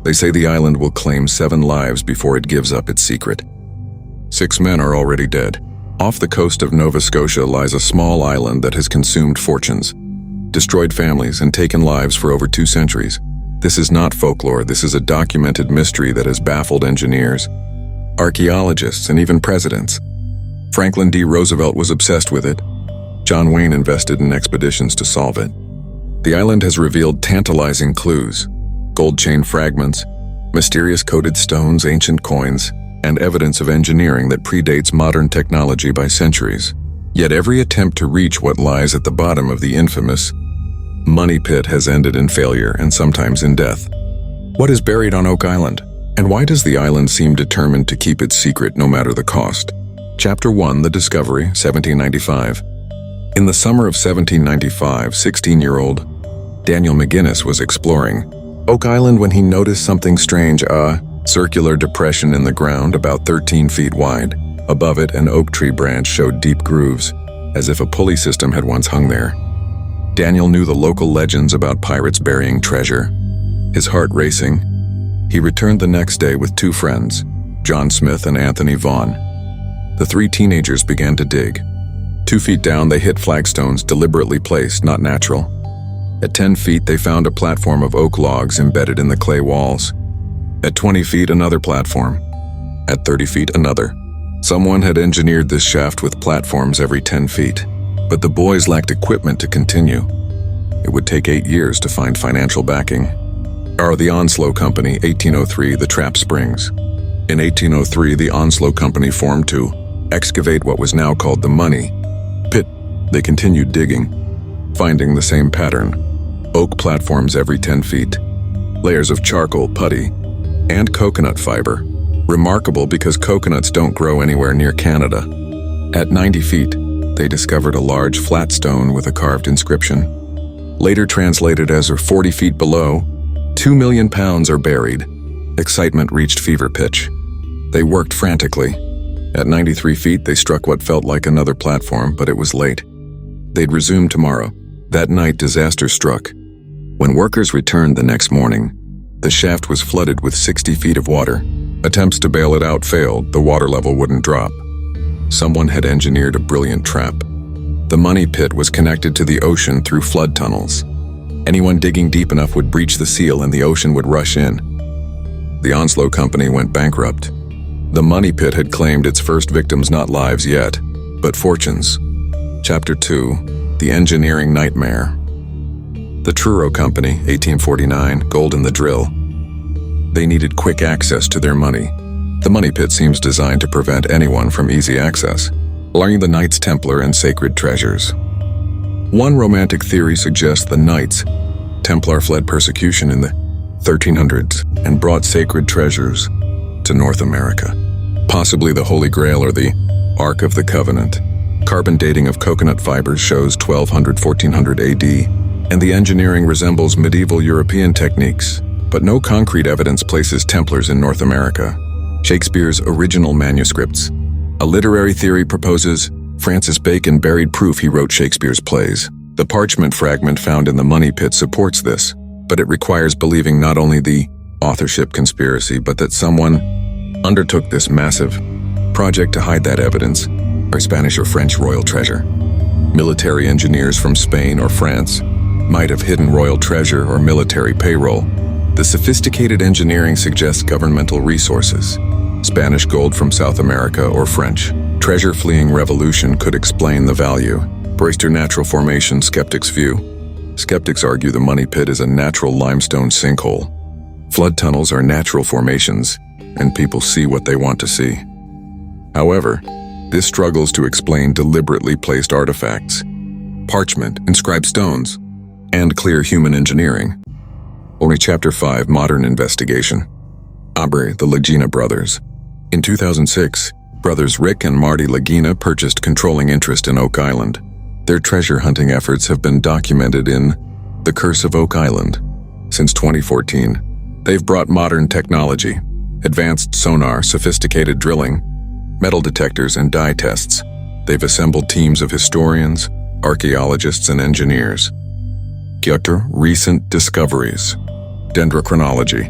They say the island will claim 7 lives before it gives up its secret. 6 men are already dead. Off the coast of Nova Scotia lies a small island that has consumed fortunes, destroyed families, and taken lives for over 2 centuries. This is not folklore. This is a documented mystery that has baffled engineers, archaeologists, and even presidents. Franklin D. Roosevelt was obsessed with it. John Wayne invested in expeditions to solve it. The island has revealed tantalizing clues: gold chain fragments, mysterious coated stones, ancient coins, and evidence of engineering that predates modern technology by centuries. Yet every attempt to reach what lies at the bottom of the infamous money pit has ended in failure and sometimes in death. What is buried on Oak Island? And why does the island seem determined to keep its secret no matter the cost? Chapter 1: The Discovery, 1795. In the summer of 1795, 16-year-old Daniel McGinnis was exploring Oak Island when he noticed something strange: a circular depression in the ground about 13 feet wide. Above it, an oak tree branch showed deep grooves, as if a pulley system had once hung there. Daniel knew the local legends about pirates burying treasure. His heart racing, he returned the next day with 2 friends, John Smith and Anthony Vaughn. The 3 teenagers began to dig. 2 feet down, they hit flagstones deliberately placed, not natural. At 10 feet, they found a platform of oak logs embedded in the clay walls. At 20 feet, another platform. At 30 feet, another. Someone had engineered this shaft with platforms every 10 feet, but the boys lacked equipment to continue. It would take 8 years to find financial backing. The Onslow Company, 1803, the Trap Springs. In 1803, the Onslow Company formed to excavate what was now called the Money Pit. They continued digging, finding the same pattern: oak platforms every 10 feet, layers of charcoal, putty, and coconut fiber. Remarkable because coconuts don't grow anywhere near Canada. At 90 feet, they discovered a large flat stone with a carved inscription. Later translated as 40 feet below, 2 million pounds are buried. Excitement reached fever pitch. They worked frantically. At 93 feet, they struck what felt like another platform, but it was late. They'd resume tomorrow. That night, disaster struck. When workers returned the next morning, the shaft was flooded with 60 feet of water. Attempts to bail it out failed. The water level wouldn't drop. Someone had engineered a brilliant trap. The Money Pit was connected to the ocean through flood tunnels. Anyone digging deep enough would breach the seal and the ocean would rush in. The Onslow Company went bankrupt. The Money Pit had claimed its first victims, not lives yet, but fortunes. Chapter 2: The Engineering Nightmare. The Truro Company, 1849, gold in the drill. They needed quick access to their money. The Money Pit seems designed to prevent anyone from easy access, allowing the Knights Templar and sacred treasures. One romantic theory suggests the Knights Templar fled persecution in the 1300s and brought sacred treasures to North America, possibly the Holy Grail or the Ark of the Covenant. Carbon dating of coconut fibers shows 1200–1400 AD, and the engineering resembles medieval European techniques, but no concrete evidence places Templars in North America. Shakespeare's original manuscripts. A literary theory proposes Francis Bacon buried proof he wrote Shakespeare's plays. The parchment fragment found in the Money Pit supports this, but it requires believing not only the authorship conspiracy, but that someone undertook this massive project to hide that evidence, or Spanish or French royal treasure. Military engineers from Spain or France might have hidden royal treasure or military payroll. The sophisticated engineering suggests governmental resources. Spanish gold from South America or French treasure fleeing revolution could explain the value. Brewster natural formation skeptics' view. Skeptics argue the Money Pit is a natural limestone sinkhole. Flood tunnels are natural formations, and people see what they want to see. However, this struggles to explain deliberately placed artifacts, parchment, inscribed stones, and clear human engineering. Only Chapter 5: Modern Investigation. Aubrey, the Lagina brothers. In 2006, brothers Rick and Marty Lagina purchased controlling interest in Oak Island. Their treasure hunting efforts have been documented in The Curse of Oak Island. Since 2014, they've brought modern technology, advanced sonar, sophisticated drilling, metal detectors, and dye tests. They've assembled teams of historians, archaeologists, and engineers. Recent discoveries. Dendrochronology.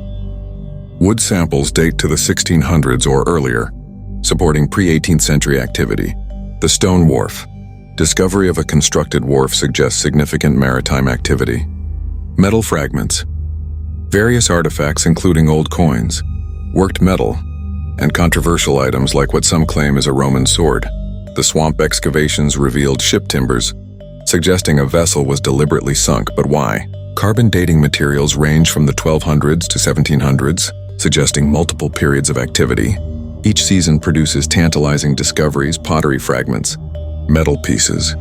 Wood samples date to the 1600s or earlier, supporting pre-18th century activity. The stone wharf. Discovery of a constructed wharf suggests significant maritime activity. Metal fragments. Various artifacts including old coins, worked metal, and controversial items like what some claim is a Roman sword. The swamp excavations revealed ship timbers, suggesting a vessel was deliberately sunk, but why? Carbon dating materials range from the 1200s to 1700s, suggesting multiple periods of activity. Each season produces tantalizing discoveries, pottery fragments, metal pieces,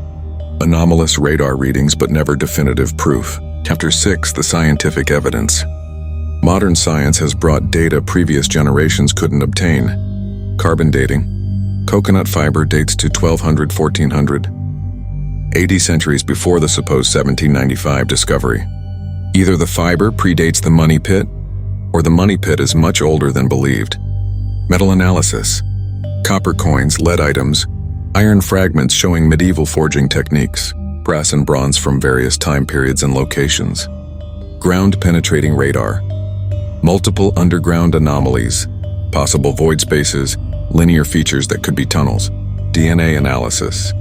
anomalous radar readings but never definitive proof. Chapter 6, the scientific evidence. Modern science has brought data previous generations couldn't obtain. Carbon dating. Coconut fiber dates to 1200-1400, 80 centuries before the supposed 1795 discovery. Either the fiber predates the money pit, or the money pit is much older than believed. Metal analysis. Copper coins, lead items, iron fragments showing medieval forging techniques, brass and bronze from various time periods and locations. Ground-penetrating radar. Multiple underground anomalies, possible void spaces, linear features that could be tunnels. DNA analysis.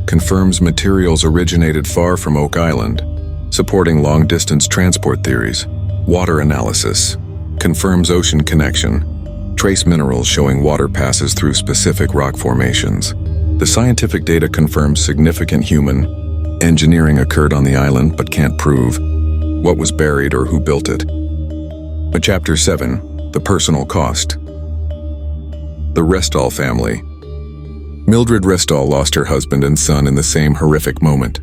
Confirms materials originated far from Oak Island, supporting long-distance transport theories. Water analysis. Confirms ocean connection. Trace minerals showing water passes through specific rock formations. The scientific data confirms significant human engineering occurred on the island but can't prove what was buried or who built it. But Chapter 7, the personal cost. The Restall family. Mildred Restall lost her husband and son in the same horrific moment.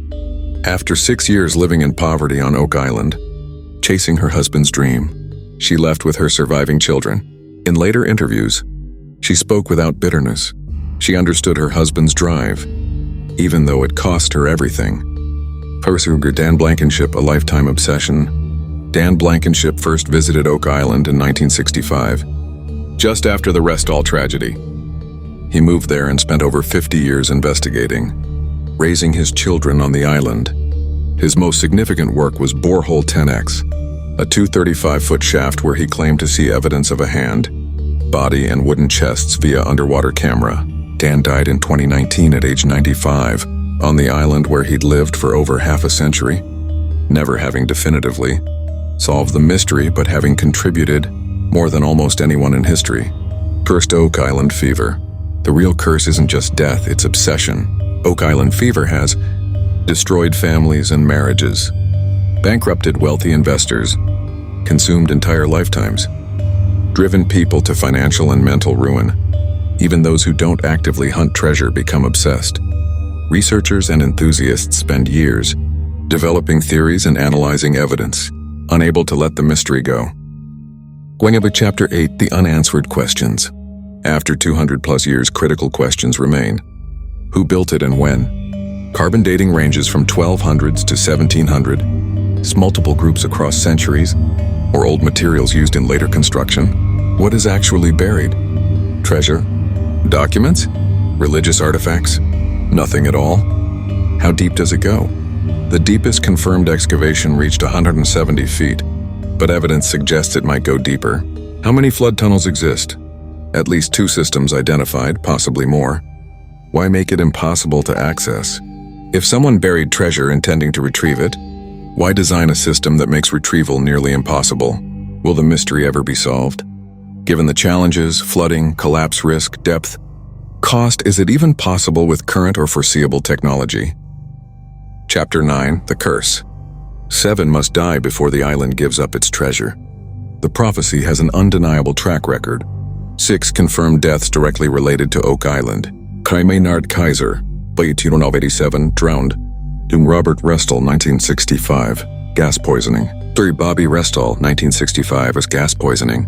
After 6 years living in poverty on Oak Island, chasing her husband's dream, she left with her surviving children. In later interviews, she spoke without bitterness. She understood her husband's drive, even though it cost her everything. Pursued Dan Blankenship, a lifetime obsession. Dan Blankenship first visited Oak Island in 1965, just after the Restall tragedy. He moved there and spent over 50 years investigating, raising his children on the island. His most significant work was Borehole 10X, a 235-foot shaft where he claimed to see evidence of a hand, body, and wooden chests via underwater camera. Dan died in 2019 at age 95, on the island where he'd lived for over half a century, never having definitively solved the mystery but having contributed more than almost anyone in history. Cursed Oak Island fever. The real curse isn't just death, it's obsession. Oak Island fever has destroyed families and marriages, bankrupted wealthy investors, consumed entire lifetimes, driven people to financial and mental ruin. Even those who don't actively hunt treasure become obsessed. Researchers and enthusiasts spend years developing theories and analyzing evidence, unable to let the mystery go. Going about Chapter 8, the unanswered questions. After 200+ years, critical questions remain. Who built it and when? Carbon dating ranges from 1200s to 1700, multiple groups across centuries, or old materials used in later construction. What is actually buried? Treasure? Documents? Religious artifacts? Nothing at all? How deep does it go? The deepest confirmed excavation reached 170 feet, but evidence suggests it might go deeper. How many flood tunnels exist? At least 2 systems identified, possibly more. Why make it impossible to access? If someone buried treasure intending to retrieve it, why design a system that makes retrieval nearly impossible? Will the mystery ever be solved? Given the challenges, flooding, collapse risk, depth, cost, is it even possible with current or foreseeable technology? Chapter 9, the curse. 7 must die before the island gives up its treasure. The prophecy has an undeniable track record. 6 confirmed deaths directly related to Oak Island. Maynard Kaiser, 1987, drowned. Robert Restall, 1965, gas poisoning. Bobby Restall, 1965, as gas poisoning.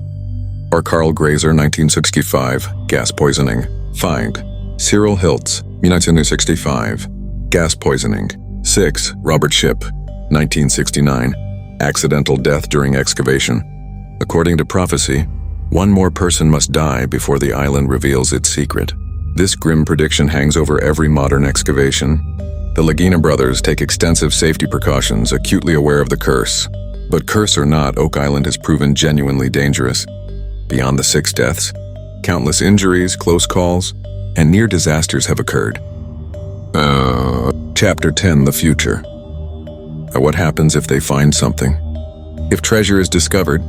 Or Carl Grazer, 1965, gas poisoning. Find. Cyril Hiltz, 1965, gas poisoning. 6. Robert Shipp, 1969, accidental death during excavation. According to prophecy, 1 more person must die before the island reveals its secret. This grim prediction hangs over every modern excavation. The Lagina brothers take extensive safety precautions, acutely aware of the curse. But curse or not, Oak Island has proven genuinely dangerous. Beyond the 6 deaths, countless injuries, close calls, and near disasters have occurred. Chapter 10, The Future. What happens if they find something? If treasure is discovered,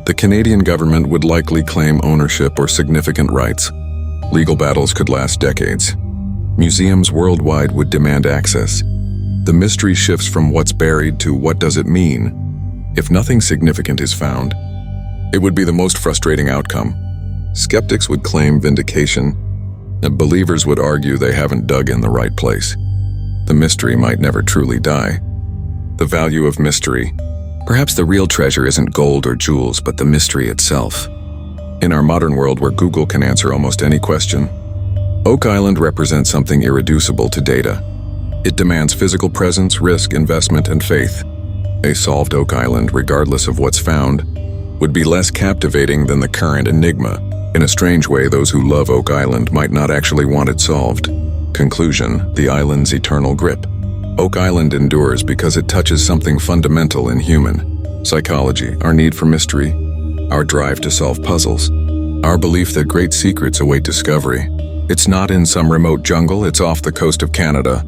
the Canadian government would likely claim ownership or significant rights. Legal battles could last decades. Museums worldwide would demand access. The mystery shifts from what's buried to what does it mean. If nothing significant is found, it would be the most frustrating outcome. Skeptics would claim vindication, and believers would argue they haven't dug in the right place. The mystery might never truly die. The value of mystery. Perhaps the real treasure isn't gold or jewels, but the mystery itself. In our modern world where Google can answer almost any question, Oak Island represents something irreducible to data. It demands physical presence, risk, investment, and faith. A solved Oak Island, regardless of what's found, would be less captivating than the current enigma. In a strange way, those who love Oak Island might not actually want it solved. Conclusion: the island's eternal grip. Oak Island endures because it touches something fundamental in human psychology, our need for mystery, our drive to solve puzzles, our belief that great secrets await discovery. It's not in some remote jungle, it's off the coast of Canada.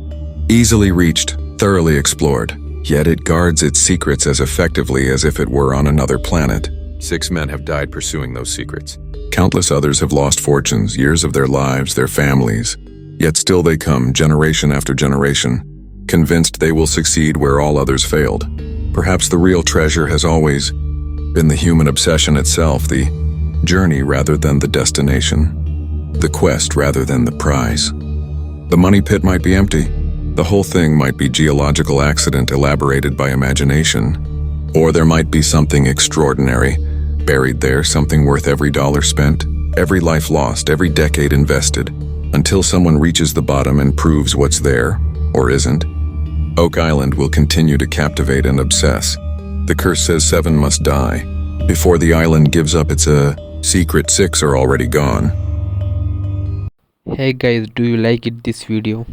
Easily reached, thoroughly explored, yet it guards its secrets as effectively as if it were on another planet. 6 men have died pursuing those secrets. Countless others have lost fortunes, years of their lives, their families. Yet still they come, generation after generation, convinced they will succeed where all others failed. Perhaps the real treasure has always been the human obsession itself, the journey rather than the destination, the quest rather than the prize. The money pit might be empty. The whole thing might be geological accident elaborated by imagination. Or there might be something extraordinary buried there, something worth every dollar spent, every life lost, every decade invested, until someone reaches the bottom and proves what's there, or isn't. Oak Island will continue to captivate and obsess. The curse says 7 must die. Before the island gives up its secret, 6 are already gone. Hey guys, do you like this video?